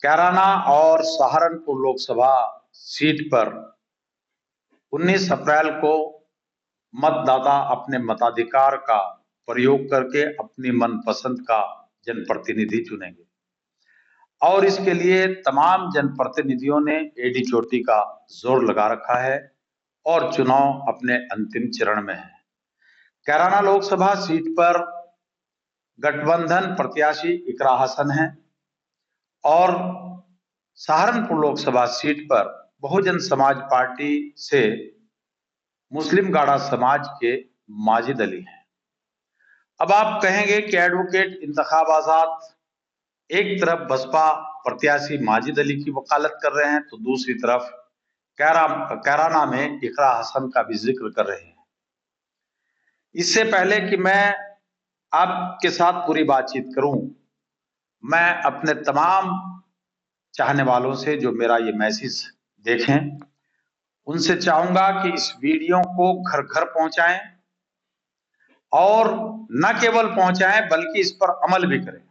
कैराना और सहारनपुर लोकसभा सीट पर 19 अप्रैल को मतदाता अपने मताधिकार का प्रयोग करके अपनी मनपसंद का जनप्रतिनिधि चुनेंगे और इसके लिए तमाम जनप्रतिनिधियों ने एडी चोटी का जोर लगा रखा है और चुनाव अपने अंतिम चरण में है। कैराना लोकसभा सीट पर गठबंधन प्रत्याशी इकरा हसन है और सहारनपुर लोकसभा सीट पर बहुजन समाज पार्टी से मुस्लिम गाड़ा समाज के माजिद अली हैं। अब आप कहेंगे कि एडवोकेट इंतखाब आजाद एक तरफ बसपा प्रत्याशी माजिद अली की वकालत कर रहे हैं तो दूसरी तरफ कैराना में इकरा हसन का भी जिक्र कर रहे हैं। इससे पहले कि मैं आपके साथ पूरी बातचीत करूं, मैं अपने तमाम चाहने वालों से जो मेरा ये मैसेज देखें उनसे चाहूंगा कि इस वीडियो को घर घर पहुंचाएं और न केवल पहुंचाएं बल्कि इस पर अमल भी करें।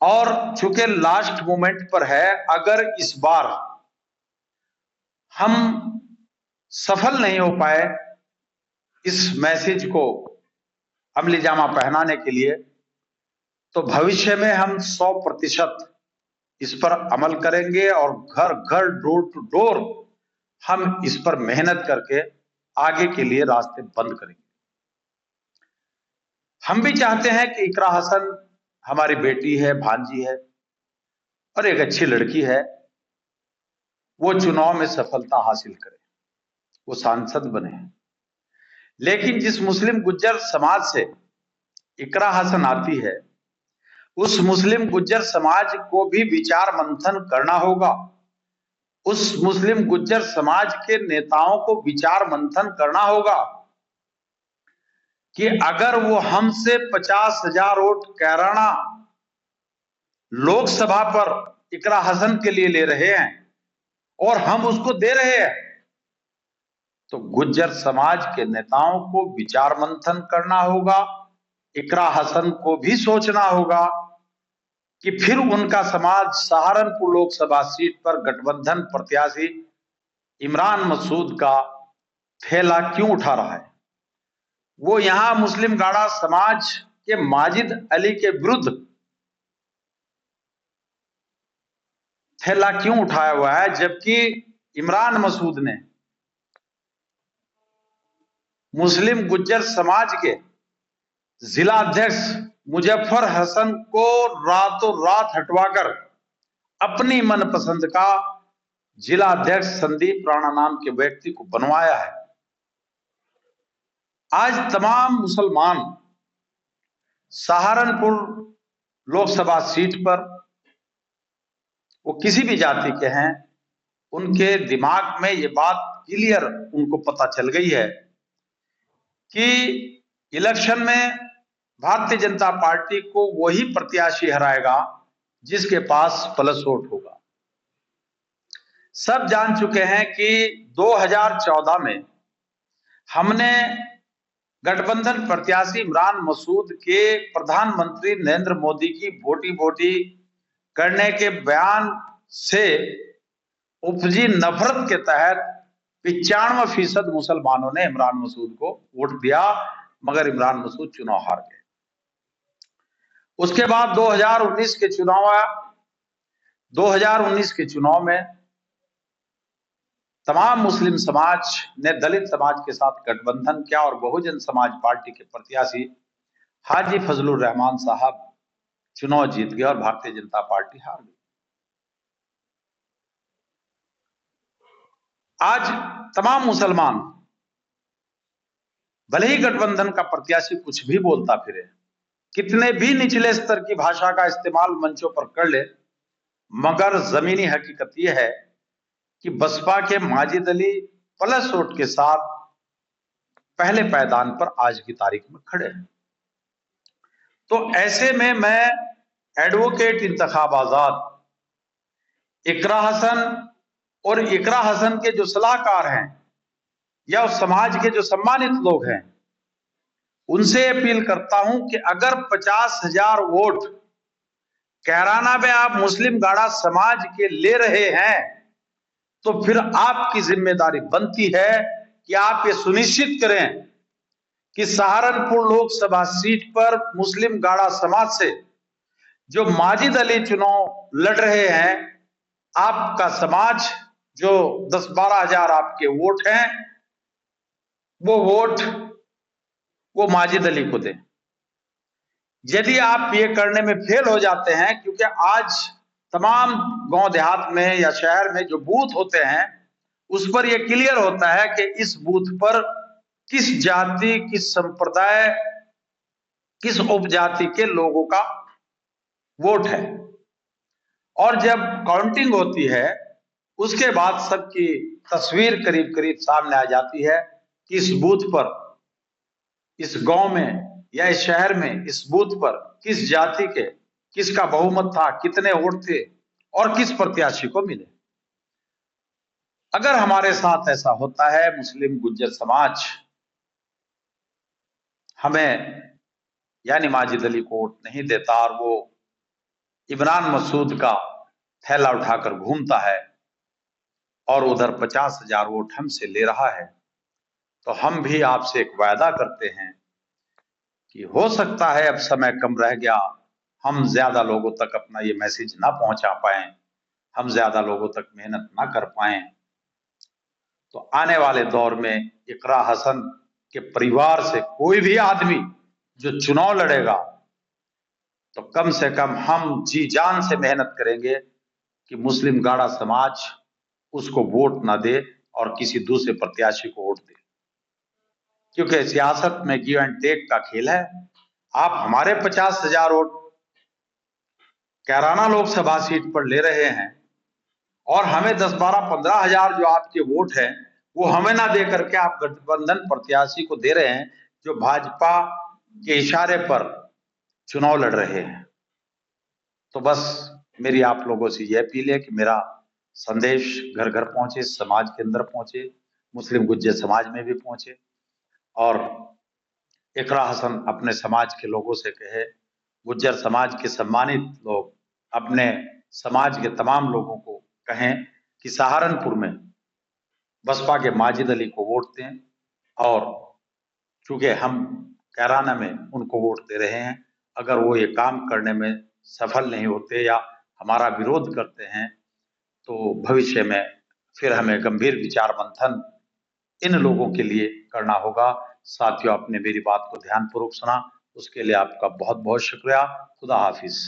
और चूंकि लास्ट मोमेंट पर है, अगर इस बार हम सफल नहीं हो पाए इस मैसेज को अमली जामा पहनाने के लिए, तो भविष्य में हम 100% इस पर अमल करेंगे और घर घर डोर टू डोर हम इस पर मेहनत करके आगे के लिए रास्ते बंद करेंगे। हम भी चाहते हैं कि इकरा हसन हमारी बेटी है, भांजी है और एक अच्छी लड़की है, वो चुनाव में सफलता हासिल करे, वो सांसद बने। लेकिन जिस मुस्लिम गुज्जर समाज से इकरा हसन आती है, उस मुस्लिम गुज्जर समाज को भी विचार मंथन करना होगा। उस मुस्लिम गुज्जर समाज के नेताओं को विचार मंथन करना होगा कि अगर वो हमसे 50,000 वोट कैराना लोकसभा पर इकरा हसन के लिए ले रहे हैं और हम उसको दे रहे हैं, तो गुज्जर समाज के नेताओं को विचार मंथन करना होगा। इकरा हसन को भी सोचना होगा कि फिर उनका समाज सहारनपुर लोकसभा सीट पर गठबंधन प्रत्याशी इमरान मसूद का ठेला क्यों उठा रहा है। वो यहां मुस्लिम गाड़ा समाज के माजिद अली के विरुद्ध ठेला क्यों उठाया हुआ है, जबकि इमरान मसूद ने मुस्लिम गुज्जर समाज के जिला अध्यक्ष मुजफ्फर हसन को रातों रात हटवाकर अपनी मनपसंद का जिला अध्यक्ष संदीप राणा नाम के व्यक्ति को बनवाया है। आज तमाम मुसलमान सहारनपुर लोकसभा सीट पर, वो किसी भी जाति के हैं, उनके दिमाग में ये बात क्लियर उनको पता चल गई है कि इलेक्शन में भारतीय जनता पार्टी को वही प्रत्याशी हराएगा जिसके पास प्लस वोट होगा। सब जान चुके हैं कि 2014 में हमने गठबंधन प्रत्याशी इमरान मसूद के प्रधानमंत्री नरेंद्र मोदी की वोटी वोटी करने के बयान से उपजी नफरत के तहत 95% मुसलमानों ने इमरान मसूद को वोट दिया, मगर इमरान मसूद चुनाव हार गए। उसके बाद 2019 के चुनाव आया। 2019 के चुनाव में तमाम मुस्लिम समाज ने दलित समाज के साथ गठबंधन किया और बहुजन समाज पार्टी के प्रत्याशी हाजी फजलुर रहमान साहब चुनाव जीत गए और भारतीय जनता पार्टी हार गई। आज तमाम मुसलमान भले ही गठबंधन का प्रत्याशी कुछ भी बोलता फिरे, कितने भी निचले स्तर की भाषा का इस्तेमाल मंचों पर कर ले, मगर जमीनी हकीकत यह है कि बसपा के माजिद अली प्लस वोट के साथ पहले पायदान पर आज की तारीख में खड़े हैं। तो ऐसे में मैं एडवोकेट इंतखाब आजाद, इकरा हसन और इकरा हसन के जो सलाहकार हैं या उस समाज के जो सम्मानित लोग हैं, उनसे अपील करता हूं कि अगर 50,000 वोट कैराना में आप मुस्लिम गाड़ा समाज के ले रहे हैं, तो फिर आपकी जिम्मेदारी बनती है कि आप ये सुनिश्चित करें कि सहारनपुर लोकसभा सीट पर मुस्लिम गाड़ा समाज से जो माजिद अली चुनाव लड़ रहे हैं, आपका समाज जो 10-12 हजार आपके वोट हैं, वो वोट वो माजिद अली को दें। यदि आप ये करने में फेल हो जाते हैं, क्योंकि आज तमाम गांव देहात में या शहर में जो बूथ होते हैं उस पर यह क्लियर होता है कि इस बूथ पर किस जाति, किस संप्रदाय, किस उपजाति के लोगों का वोट है। और जब काउंटिंग होती है उसके बाद सबकी तस्वीर करीब करीब सामने आ जाती है कि इस बूथ पर, इस गांव में या इस शहर में, इस बूथ पर किस जाति के, किसका बहुमत था, कितने वोट थे और किस प्रत्याशी को मिले। अगर हमारे साथ ऐसा होता है, मुस्लिम गुज्जर समाज हमें यानी माजिद अली को वोट नहीं देता और वो इमरान मसूद का थैला उठाकर घूमता है और उधर 50,000 वोट हमसे ले रहा है, तो हम भी आपसे एक वायदा करते हैं कि हो सकता है अब समय कम रह गया, हम ज्यादा लोगों तक अपना ये मैसेज ना पहुंचा पाए, हम ज्यादा लोगों तक मेहनत ना कर पाए, तो आने वाले दौर में इकरा हसन के परिवार से कोई भी आदमी जो चुनाव लड़ेगा, तो कम से कम हम जी जान से मेहनत करेंगे कि मुस्लिम गाड़ा समाज उसको वोट ना दे और किसी दूसरे प्रत्याशी को वोट दे। क्योंकि सियासत में गिव एंड टेक का खेल है। आप हमारे 50,000 वोट कैराना लोकसभा सीट पर ले रहे हैं और हमें 10, 12, 15 हजार जो आपके वोट हैं वो हमें ना दे करके आप गठबंधन प्रत्याशी को दे रहे हैं जो भाजपा के इशारे पर चुनाव लड़ रहे हैं। तो बस मेरी आप लोगों से यह अपील है कि मेरा संदेश घर घर पहुंचे, समाज के अंदर पहुंचे, मुस्लिम गुज्जर समाज में भी पहुंचे और इकरा हसन अपने समाज के लोगों से कहे, गुज्जर समाज के सम्मानित लोग अपने समाज के तमाम लोगों को कहें कि सहारनपुर में बसपा के माजिद अली को वोट दें। और चूंकि हम कैराना में उनको वोट दे रहे हैं, अगर वो ये काम करने में सफल नहीं होते या हमारा विरोध करते हैं, तो भविष्य में फिर हमें गंभीर विचार मंथन इन लोगों के लिए करना होगा। साथियों, आपने मेरी बात को ध्यानपूर्वक सुना, उसके लिए आपका बहुत बहुत शुक्रिया। खुदा हाफिज।